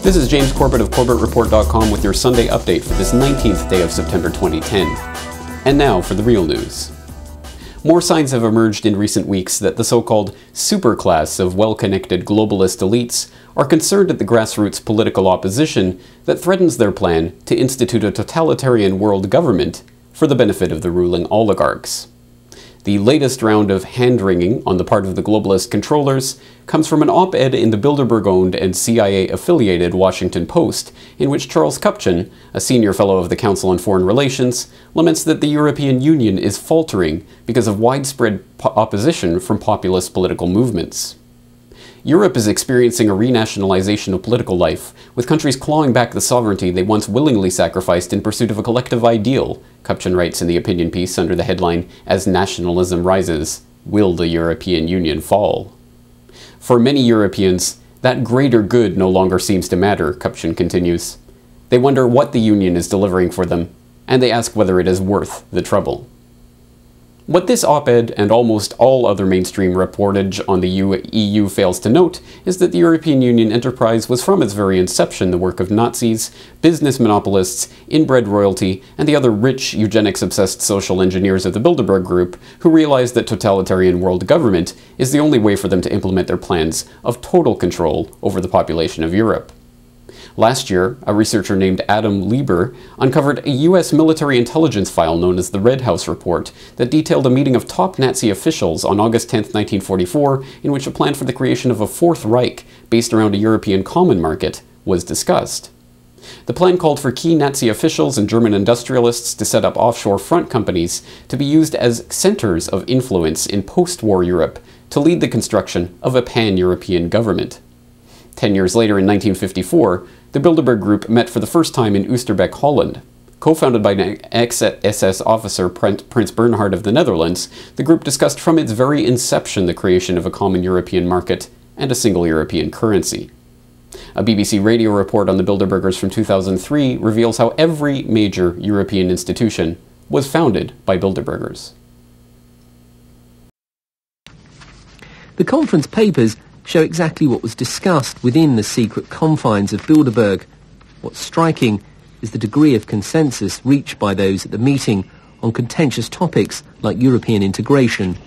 This is James Corbett of CorbettReport.com with your Sunday update for this 19th day of September 2010. And now for the real news. More signs have emerged in recent weeks that the so-called superclass of well-connected globalist elites are concerned at the grassroots political opposition that threatens their plan to institute a totalitarian world government for the benefit of the ruling oligarchs. The latest round of hand-wringing on the part of the globalist controllers comes from an op-ed in the Bilderberg-owned and CIA-affiliated Washington Post, in which Charles Kupchan, a senior fellow of the Council on Foreign Relations, laments that the European Union is faltering because of widespread opposition from populist political movements. Europe is experiencing a renationalization of political life, with countries clawing back the sovereignty they once willingly sacrificed in pursuit of a collective ideal, Kupchan writes in the opinion piece under the headline, "As Nationalism Rises, Will the European Union Fall?" For many Europeans, that greater good no longer seems to matter, Kupchan continues. They wonder what the Union is delivering for them, and they ask whether it is worth the trouble. What this op-ed and almost all other mainstream reportage on the EU fails to note is that the European Union enterprise was from its very inception the work of Nazis, business monopolists, inbred royalty, and the other rich, eugenics-obsessed social engineers of the Bilderberg group who realized that totalitarian world government is the only way for them to implement their plans of total control over the population of Europe. Last year, a researcher named Adam Lieber uncovered a U.S. military intelligence file known as the Red House Report that detailed a meeting of top Nazi officials on August 10, 1944, in which a plan for the creation of a Fourth Reich based around a European common market was discussed. The plan called for key Nazi officials and German industrialists to set up offshore front companies to be used as centers of influence in post-war Europe to lead the construction of a pan-European government. 10 years later, in 1954, the Bilderberg Group met for the first time in Oosterbeek, Holland. Co-founded by an ex-SS officer, Prince Bernhard of the Netherlands, the group discussed from its very inception the creation of a common European market and a single European currency. A BBC radio report on the Bilderbergers from 2003 reveals how every major European institution was founded by Bilderbergers. The conference papers show exactly what was discussed within the secret confines of Bilderberg. What's striking is the degree of consensus reached by those at the meeting on contentious topics like European integration.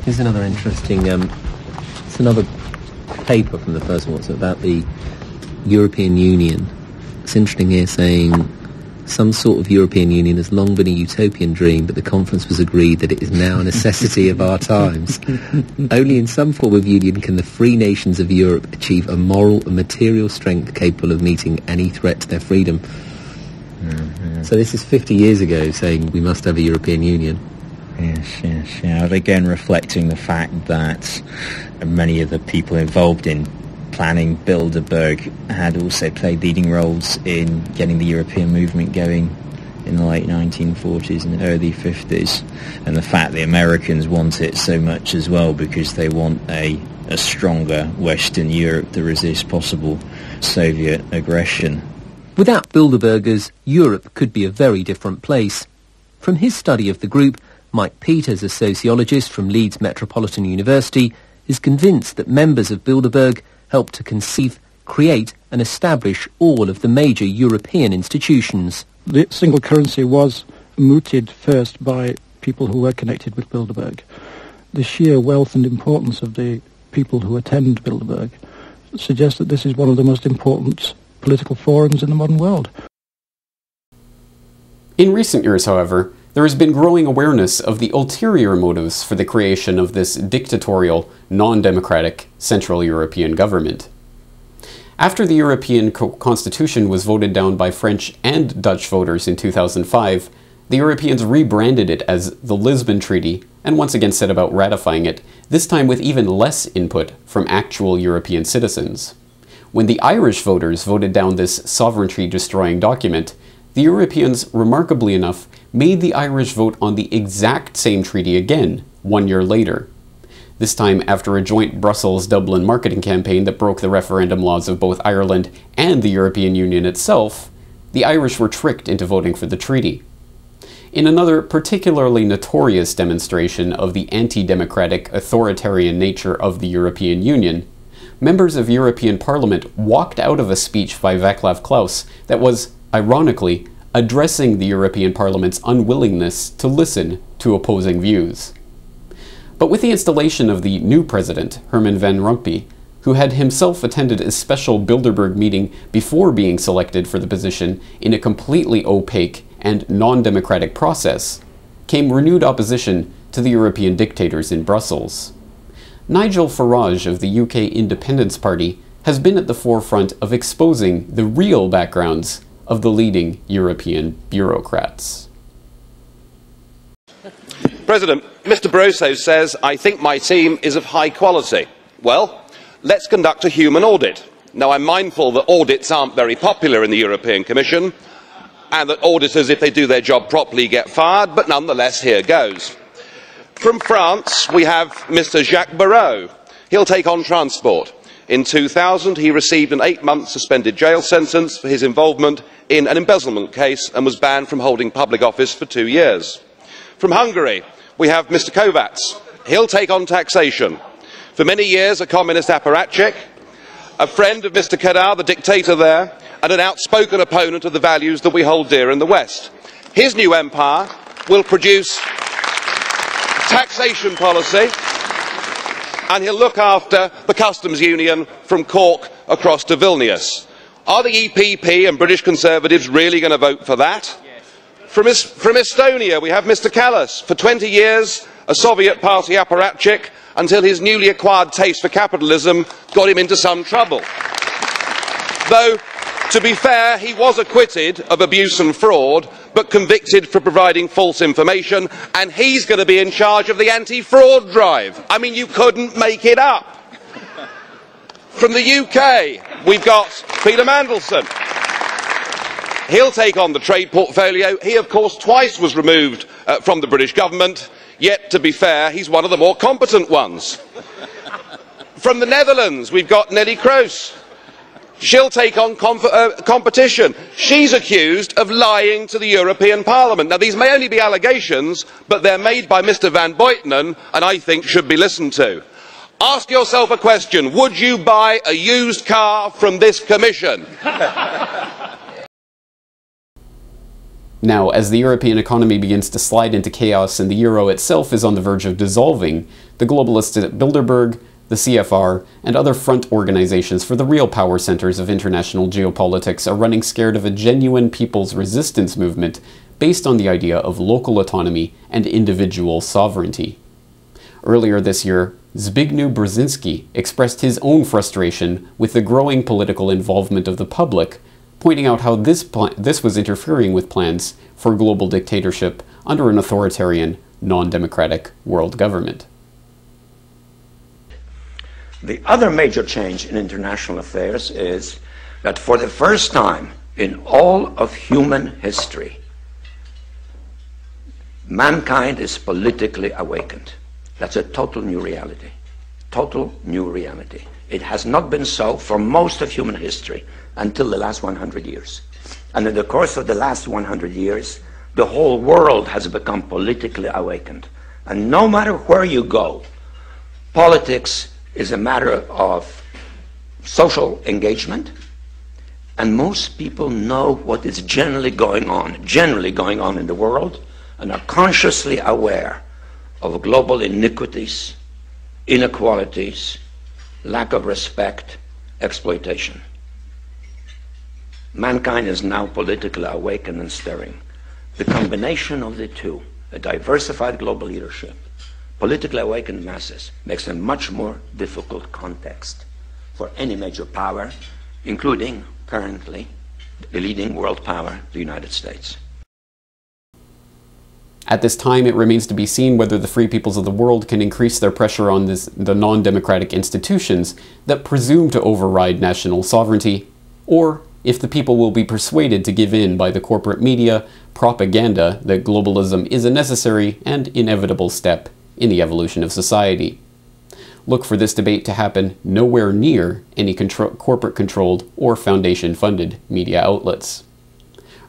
Here's another interesting, it's another paper from the first one, it's about the European Union. It's interesting here saying some sort of European Union has long been a utopian dream, but the conference was agreed that it is now a necessity of our times. Only in some form of union can the free nations of Europe achieve a moral and material strength capable of meeting any threat to their freedom. So this is 50 years ago saying we must have a European Union. Yes. Again, reflecting the fact that many of the people involved in planning Bilderberg had also played leading roles in getting the European movement going in the late 1940s and early 50s, and the fact the Americans want it so much as well because they want a stronger Western Europe to resist possible Soviet aggression. Without Bilderbergers, Europe could be a very different place. From his study of the group, Mike Peters, a sociologist from Leeds Metropolitan University, is convinced that members of Bilderberg helped to conceive, create and establish all of the major European institutions. The single currency was mooted first by people who were connected with Bilderberg. The sheer wealth and importance of the people who attend Bilderberg suggests that this is one of the most important political forums in the modern world. In recent years, however, there has been growing awareness of the ulterior motives for the creation of this dictatorial, non-democratic Central European government. After the European Constitution was voted down by French and Dutch voters in 2005, the Europeans rebranded it as the Lisbon Treaty and once again set about ratifying it, this time with even less input from actual European citizens. When the Irish voters voted down this sovereignty-destroying document, the Europeans, remarkably enough, made the Irish vote on the exact same treaty again, 1 year later. This time after a joint Brussels-Dublin marketing campaign that broke the referendum laws of both Ireland and the European Union itself, the Irish were tricked into voting for the treaty. In another particularly notorious demonstration of the anti-democratic, authoritarian nature of the European Union, members of European Parliament walked out of a speech by Václav Klaus that was, ironically, addressing the European Parliament's unwillingness to listen to opposing views. But with the installation of the new president, Herman van Rompuy, who had himself attended a special Bilderberg meeting before being selected for the position in a completely opaque and non-democratic process, came renewed opposition to the European dictators in Brussels. Nigel Farage of the UK Independence Party has been at the forefront of exposing the real backgrounds of the leading European bureaucrats. President, Mr. Barroso says, "I think my team is of high quality." Well, let's conduct a human audit. Now, I'm mindful that audits aren't very popular in the European Commission, and that auditors, if they do their job properly, get fired, but nonetheless, here goes. From France, we have Mr. Jacques Barrot. He'll take on transport. In 2000, he received an 8-month suspended jail sentence for his involvement in an embezzlement case and was banned from holding public office for 2 years. From Hungary, we have Mr. Kovács. He'll take on taxation. For many years, a communist apparatchik, a friend of Mr. Kadar, the dictator there, and an outspoken opponent of the values that we hold dear in the West. His new empire will produce taxation policy, and he'll look after the customs union from Cork across to Vilnius. Are the EPP and British Conservatives really going to vote for that? From Estonia, we have Mr. Kallas. For 20 years, a Soviet party apparatchik, until his newly acquired taste for capitalism got him into some trouble. Though, to be fair, he was acquitted of abuse and fraud, but convicted for providing false information, and he's going to be in charge of the anti-fraud drive. I mean, you couldn't make it up. From the UK, we've got Peter Mandelson. He'll take on the trade portfolio. He, of course, twice was removed from the British government, yet, to be fair, he's one of the more competent ones. From the Netherlands, we've got Nelly Kroes. She'll take on competition. She's accused of lying to the European Parliament. Now, these may only be allegations, but they're made by Mr. Van Buitenen, and I think should be listened to. Ask yourself a question. Would you buy a used car from this Commission? Now, as the European economy begins to slide into chaos and the euro itself is on the verge of dissolving, the globalists at Bilderberg, the CFR, and other front organizations for the real power centers of international geopolitics are running scared of a genuine people's resistance movement based on the idea of local autonomy and individual sovereignty. Earlier this year, Zbigniew Brzezinski expressed his own frustration with the growing political involvement of the public, pointing out how this was interfering with plans for global dictatorship under an authoritarian, non-democratic world government. The other major change in international affairs is that for the first time in all of human history, mankind is politically awakened. That's a total new reality. Total new reality. It has not been so for most of human history until the last 100 years. And in the course of the last 100 years, the whole world has become politically awakened. And no matter where you go, politics is a matter of social engagement, and most people know what is generally going on in the world, and are consciously aware of global iniquities, inequalities, lack of respect, exploitation. Mankind is now politically awakened and stirring. The combination of the two, a diversified global leadership, politically awakened masses, makes a much more difficult context for any major power, including, currently, the leading world power, the United States. At this time, it remains to be seen whether the free peoples of the world can increase their pressure on the non-democratic institutions that presume to override national sovereignty, or if the people will be persuaded to give in by the corporate media propaganda that globalism is a necessary and inevitable step in the evolution of society. Look for this debate to happen nowhere near any corporate-controlled or foundation-funded media outlets.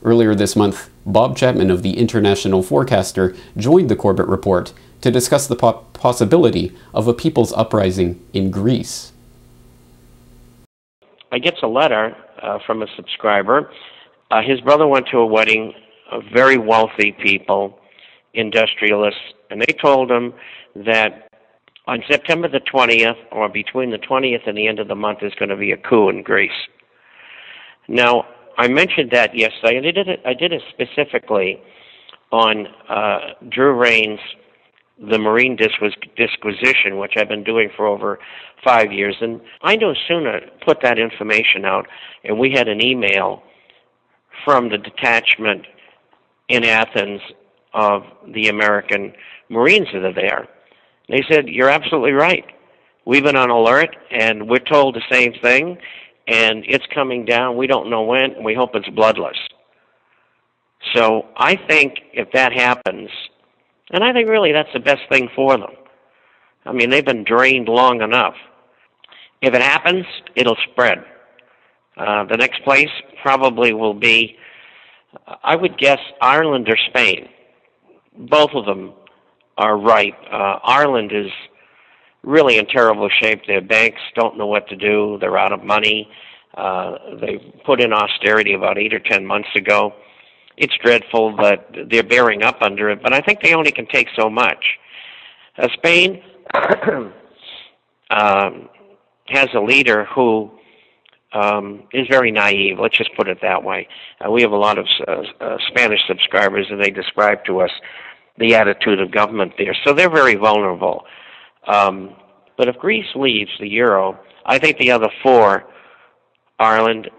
Earlier this month, Bob Chapman of the International Forecaster joined the Corbett report to discuss the possibility of a people's uprising in Greece. I gets a letter from a subscriber. His brother went to a wedding of very wealthy people, industrialists, and they told him that on September the 20th, or between the 20th and the end of the month, there's going to be a coup in Greece. Now, I mentioned that yesterday, and I did it specifically on Drew Rain's The Marine Disquisition, which I've been doing for over 5 years. And I no sooner put that information out, and we had an email from the detachment in Athens of the American Marines that are there. They said, "You're absolutely right. We've been on alert, and we're told the same thing, and it's coming down. We don't know when, and we hope it's bloodless." So I think if that happens, and I think really that's the best thing for them. I mean, they've been drained long enough. If it happens, it'll spread. The next place probably will be, I would guess, Ireland or Spain. Both of them are ripe. Ireland is really in terrible shape. Their banks don't know what to do. They're out of money. They put in austerity about 8 or 10 months ago. It's dreadful, but they're bearing up under it. But I think they only can take so much. Spain has a leader who is very naive. Let's just put it that way. We have a lot of Spanish subscribers, and they describe to us the attitude of government there. So they're very vulnerable. But if Greece leaves the euro, I think the other four, Ireland,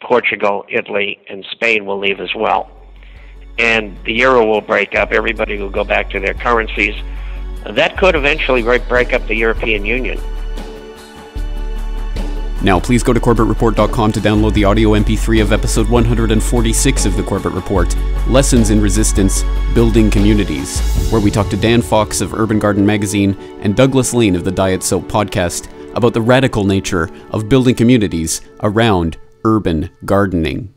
Portugal, Italy, and Spain, will leave as well. And the euro will break up. Everybody will go back to their currencies. That could eventually break up the European Union. Now, please go to CorbettReport.com to download the audio MP3 of episode 146 of the Corbett Report, Lessons in Resistance, Building Communities, where we talk to Dan Fox of Urban Garden Magazine and Douglas Lane of the Diet Soap podcast about the radical nature of building communities around urban gardening.